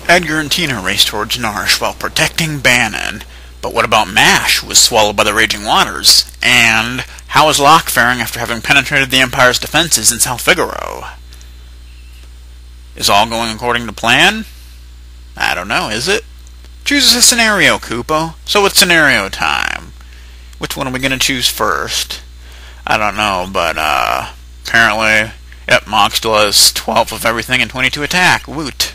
Edgar and Tina race towards Narshe while protecting Banon. But what about Mash, who was swallowed by the raging waters? And how is Locke faring after having penetrated the Empire's defenses in South Figaro? Is all going according to plan? I don't know, is it? Choose a scenario, Koopo. So it's scenario time. Which one are we going to choose first? I don't know, but apparently, yep, Mach still has 12 of everything and 22 attack. Woot.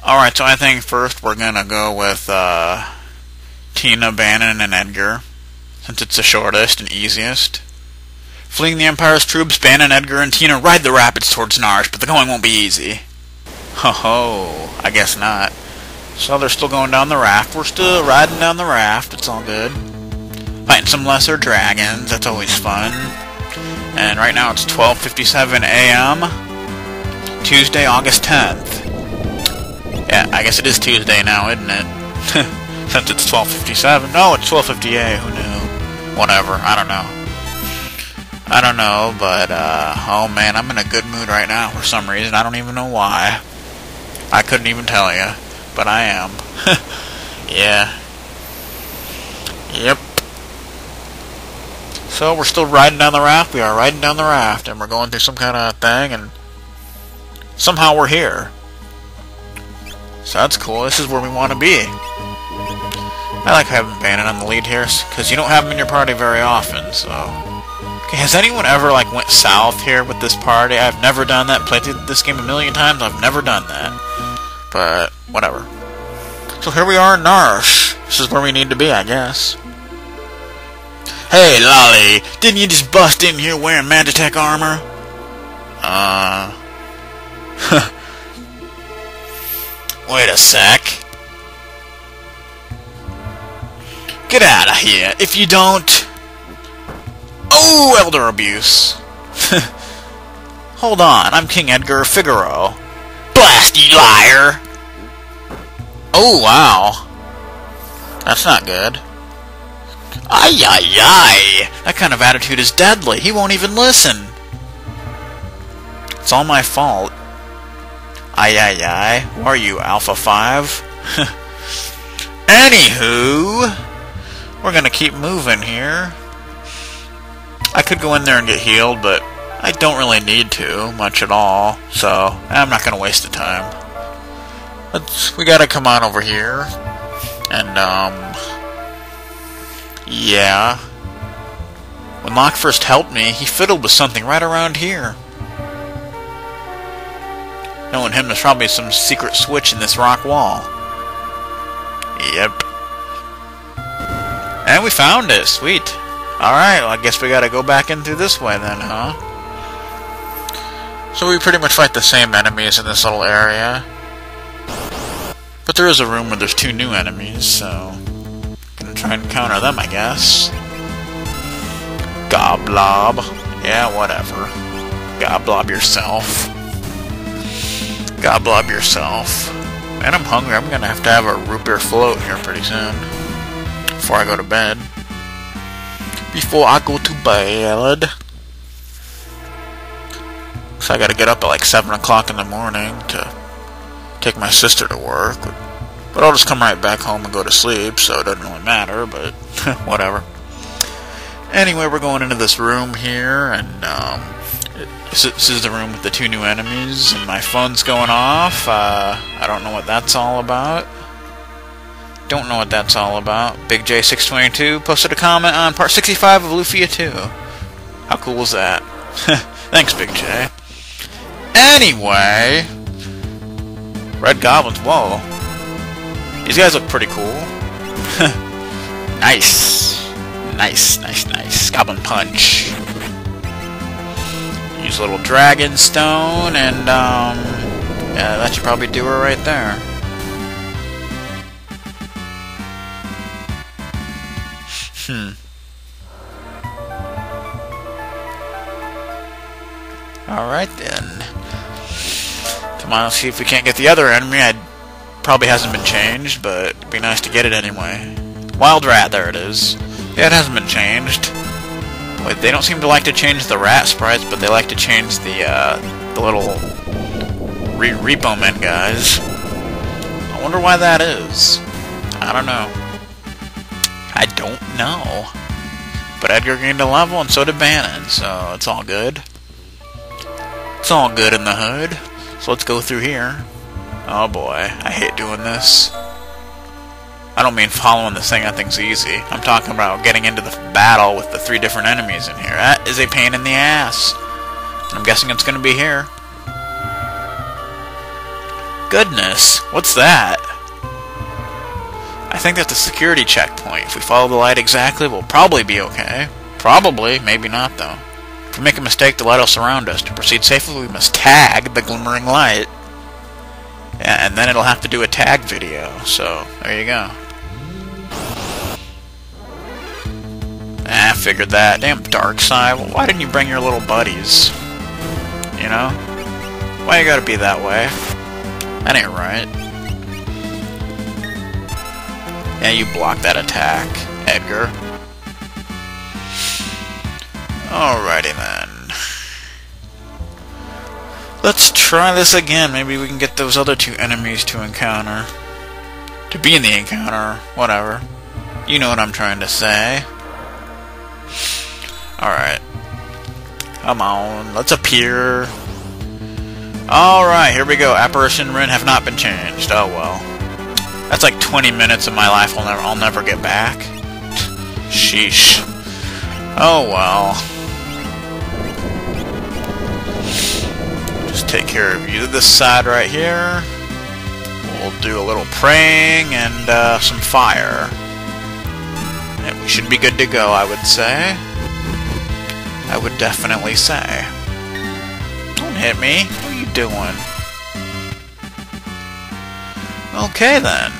Alright, so I think first we're going to go with Tina, Banon, and Edgar, since it's the shortest and easiest. Fleeing the Empire's troops, Banon, Edgar, and Tina ride the rapids towards Narshe, but the going won't be easy. Ho-ho, I guess not. So they're still going down the raft. We're still riding down the raft. It's all good. Fighting some lesser dragons. That's always fun. And right now it's 12:57 a.m. Tuesday, August 10th. Yeah, I guess it is Tuesday now, isn't it? Since it's 12:57. No, it's 12:58. Who knew? Whatever. I don't know, but, oh man, I'm in a good mood right now for some reason. I don't even know why. I couldn't even tell you. But I am. Yeah. Yep. So we're still riding down the raft. We are riding down the raft, and we're going through some kind of thing, and somehow we're here. So that's cool. This is where we want to be. I like having Banon on the lead here, because you don't have him in your party very often, so... Okay, has anyone ever, like, went south here with this party? I've never done that. Played through this game a million times. I've never done that. But, whatever. So here we are in Narshe. This is where we need to be, I guess. Hey, Lolly! Didn't you just bust in here wearing Magitech armor? Wait a sec. Get out of here. If you don't... Oh, elder abuse. Hold on, I'm King Edgar Figaro. Blast you, liar! Oh, wow. That's not good. Ay, ay, ay! That kind of attitude is deadly. He won't even listen. It's all my fault. Ay, ay, ay. Who are you, Alpha 5? Anywho, we're gonna keep moving here. I could go in there and get healed, but I don't really need to, much at all, so I'm not gonna waste the time. We gotta come on over here, and, yeah. When Locke first helped me, he fiddled with something right around here. Knowing him, there's probably some secret switch in this rock wall. Yep. And we found it, sweet. Alright, well, I guess we gotta go back in through this way then, huh? So we pretty much fight the same enemies in this little area. But there is a room where there's 2 new enemies, so... gonna try and counter them, I guess. Goblob. Yeah, whatever. Goblob yourself. Goblob yourself. Man, I'm hungry. I'm gonna have to have a root beer float here pretty soon. Before I go to bed. Before I go to bed. So I gotta get up at like 7 o'clock in the morning to take my sister to work. But I'll just come right back home and go to sleep, so it doesn't really matter, but whatever. Anyway, we're going into this room here, and this is the room with the 2 new enemies, and my phone's going off. I don't know what that's all about. Don't know what that's all about. Big J622 posted a comment on part 65 of Lufia 2. How cool was that? Thanks, Big J. Anyway, Red Goblins, whoa. These guys look pretty cool. Nice. Nice, nice, nice. Goblin Punch. Use a little Dragon Stone, and, yeah, that should probably do her right there. Alright then. Come on, let's see if we can't get the other enemy. Probably hasn't been changed, but it'd be nice to get it anyway. Wild Rat, there it is. Yeah, it hasn't been changed. Wait, they don't seem to like to change the rat sprites, but they like to change the little Repo Men guys. Wonder why that is. I don't know. I don't know. But Edgar gained a level, and so did Banon, so it's all good. It's all good in the hood. So let's go through here. Oh boy, I hate doing this. I don't mean following this thing I think's easy. I'm talking about getting into the battle with the 3 different enemies in here. That is a pain in the ass. And I'm guessing it's going to be here. Goodness, what's that? I think that's a security checkpoint. If we follow the light exactly, we'll probably be okay. Probably, maybe not though. If we make a mistake, the light will surround us. To proceed safely, we must tag the glimmering light. Yeah, and then it'll have to do a tag video. So, there you go. I figured that. Damn dark side. Well, why didn't you bring your little buddies? You know? Why you gotta be that way? That ain't right. Yeah, you blocked that attack, Edgar. Alrighty then. Let's try this again. Maybe we can get those other 2 enemies to encounter. To be in the encounter. Whatever. You know what I'm trying to say. Alright. Come on. Let's appear. Alright, here we go. Apparition and Rin have not been changed. Oh well. That's like 20 minutes of my life I'll never get back. Sheesh. Oh well. Just take care of you. This side right here. We'll do a little praying and some fire. And we should be good to go, I would say. I would definitely say. Don't hit me. What are you doing? Okay then.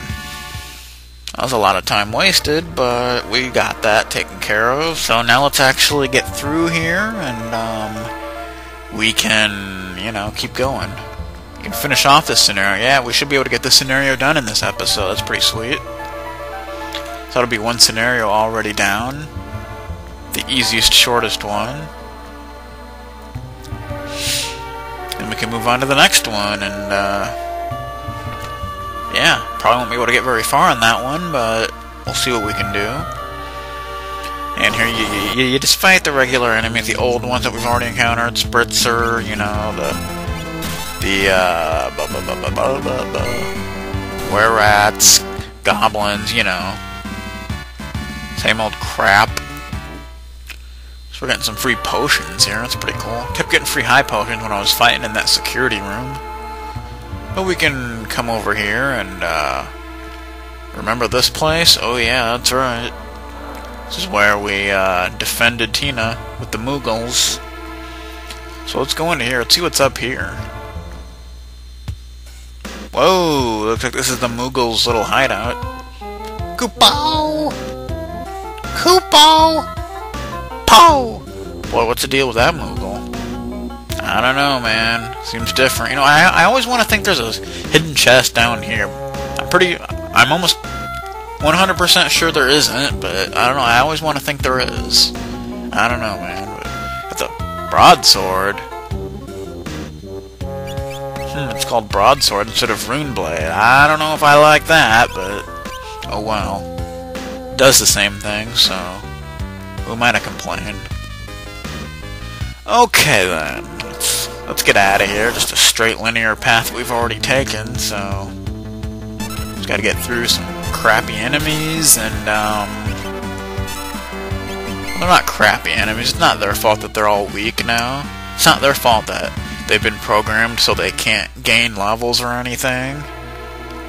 That was a lot of time wasted, but we got that taken care of. So now let's actually get through here, and we can, you know, keep going. We can finish off this scenario. Yeah, we should be able to get this scenario done in this episode. That's pretty sweet. So that'll be one scenario already down. The easiest, shortest one. Then we can move on to the next one, and yeah, probably won't be able to get very far on that one, but we'll see what we can do. And here you just fight the regular enemies, the old ones that we've already encountered, Spritzer, you know, were-rats, goblins, you know. Same old crap. So we're getting some free potions here, that's pretty cool. Kept getting free high potions when I was fighting in that security room. But we can come over here and, remember this place? Oh yeah, that's right. This is where we, defended Tina with the Moogles. So let's go into here, let's see what's up here. Whoa, looks like this is the Moogles' little hideout. Koopo! Koopo! Po! Boy, what's the deal with that Moogle? I don't know, man. Seems different. You know, I always want to think there's a hidden chest down here. I'm almost 100% sure there isn't, but I don't know. I always want to think there is. I don't know, man. But it's a broadsword. It's called broadsword instead of rune blade. I don't know if I like that, but oh well. It does the same thing, so who am I to complain? Okay then. Let's get out of here. Just a straight linear path we've already taken, so just gotta get through some crappy enemies, and they're not crappy enemies. It's not their fault that they're all weak now. It's not their fault that they've been programmed so they can't gain levels or anything.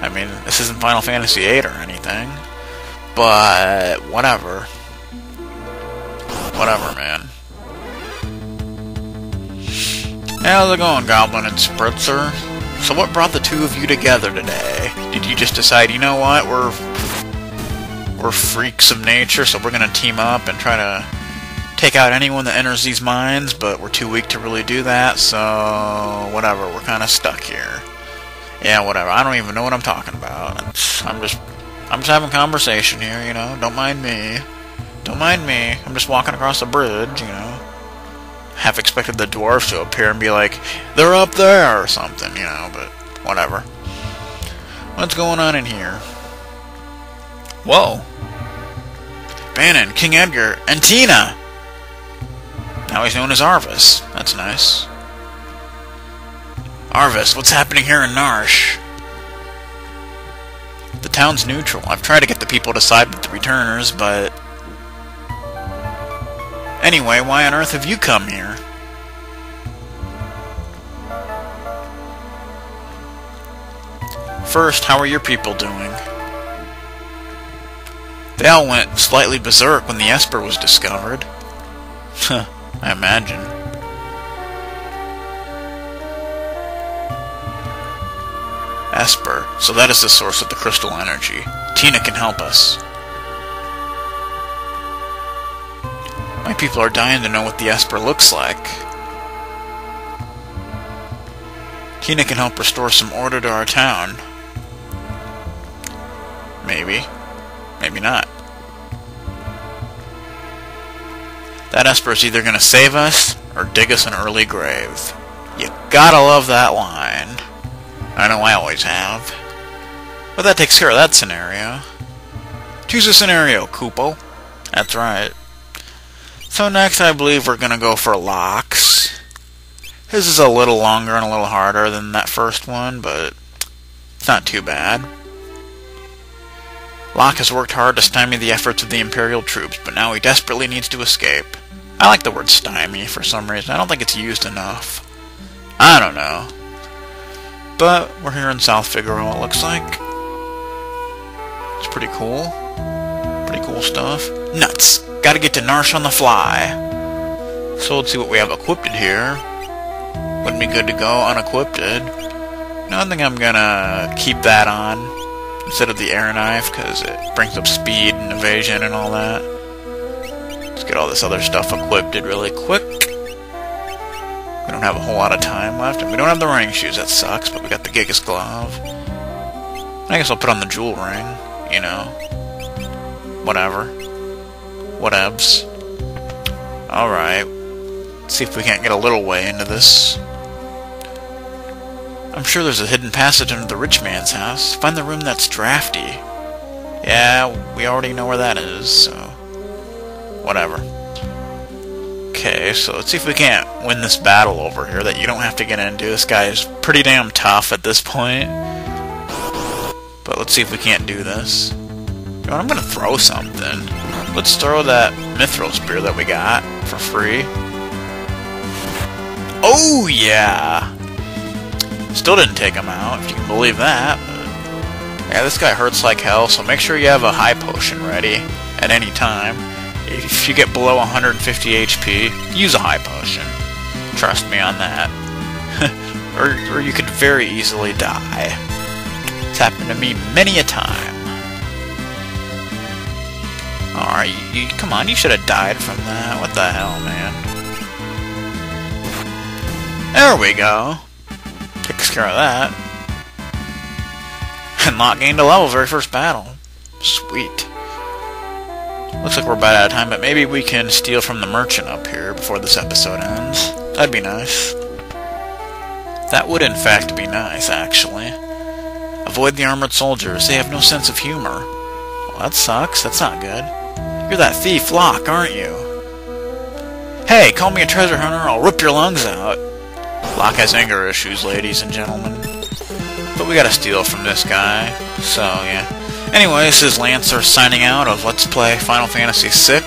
I mean, this isn't Final Fantasy VIII or anything, but whatever. Whatever, man. How's it going, Goblin and Spritzer? So what brought the two of you together today? Did you just decide, you know what, we're freaks of nature, so we're gonna team up and try to take out anyone that enters these mines, but we're too weak to really do that, so whatever, we're kinda stuck here. Yeah, whatever, I don't even know what I'm talking about. I'm just having conversation here, you know, don't mind me. Don't mind me, I'm just walking across the bridge, you know. Half expected the dwarves to appear and be like, they're up there or something, you know, but whatever. What's going on in here? Whoa. Banon, King Edgar, and Tina! Now he's known as Arvis. That's nice. Arvis, what's happening here in Narshe? The town's neutral. I've tried to get the people to side with the returners, but... Anyway, why on earth have you come here? First, how are your people doing? They all went slightly berserk when the Esper was discovered. I imagine. Esper, so that is the source of the crystal energy. Tina can help us. My people are dying to know what the Esper looks like. Tina can help restore some order to our town. Maybe. Maybe not. That Esper is either going to save us or dig us an early grave. You gotta love that line. I know I always have. But that takes care of that scenario. Choose a scenario, Kupo. That's right. So next I believe we're going to go for Locke's. His is a little longer and a little harder than that first one, but it's not too bad. Locke has worked hard to stymie the efforts of the Imperial troops, but now he desperately needs to escape. I like the word stymie for some reason. I don't think it's used enough. I don't know. But we're here in South Figaro, it looks like. It's pretty cool. Pretty cool stuff. Nuts! Gotta get to Narshe on the fly. So let's see what we have equipped here. Wouldn't be good to go unequipped. No, I think I'm gonna keep that on instead of the air knife, because it brings up speed and evasion and all that. Let's get all this other stuff equipped really quick. We don't have a whole lot of time left, and we don't have the running shoes. That sucks, but we got the Gigas glove. I guess I'll put on the jewel ring, you know. Whatever. Whatevs. Alright. Let's see if we can't get a little way into this. I'm sure there's a hidden passage under the rich man's house. Find the room that's drafty. Yeah, we already know where that is, so... whatever. Okay, so let's see if we can't win this battle over here that you don't have to get into. This guy is pretty damn tough at this point. But let's see if we can't do this. You know what, I'm gonna throw something. Let's throw that mithril spear that we got for free. Oh, yeah! Still didn't take him out, if you can believe that. But yeah, this guy hurts like hell, so make sure you have a high potion ready at any time. If you get below 150 HP, use a high potion. Trust me on that. or you could very easily die. It's happened to me many a time. Alright, come on, you should have died from that. What the hell, man? There we go. Takes care of that. And Locke gained a level very first battle. Sweet. Looks like we're about out of time, but maybe we can steal from the merchant up here before this episode ends. That'd be nice. That would in fact be nice, actually. Avoid the armored soldiers. They have no sense of humor. Well, that sucks. That's not good. You're that thief Locke, aren't you? Hey, call me a treasure hunter, I'll rip your lungs out. Locke has anger issues, ladies and gentlemen. But we gotta steal from this guy. So, yeah. Anyway, this is Lancer signing out of Let's Play Final Fantasy VI,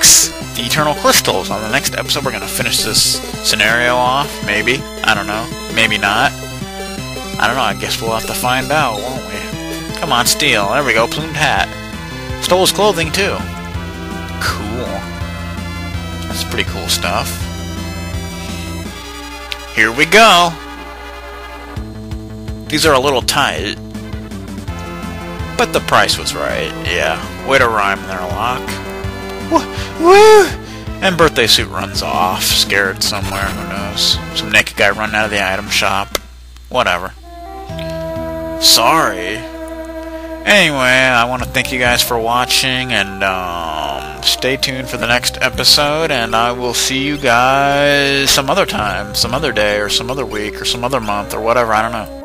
The Eternal Crystals. On the next episode, we're gonna finish this scenario off. Maybe. I don't know. Maybe not. I don't know. I guess we'll have to find out, won't we? Come on, steal. There we go. Plumed hat. Stole his clothing, too. Cool. That's pretty cool stuff. Here we go. These are a little tight. But the price was right. Yeah. Way to rhyme there, Locke. Woo! And birthday suit runs off. Scared somewhere. Who knows? Some naked guy running out of the item shop. Whatever. Sorry. Anyway, I want to thank you guys for watching, and stay tuned for the next episode, and I will see you guys some other time, some other day, or some other week, or some other month, or whatever, I don't know.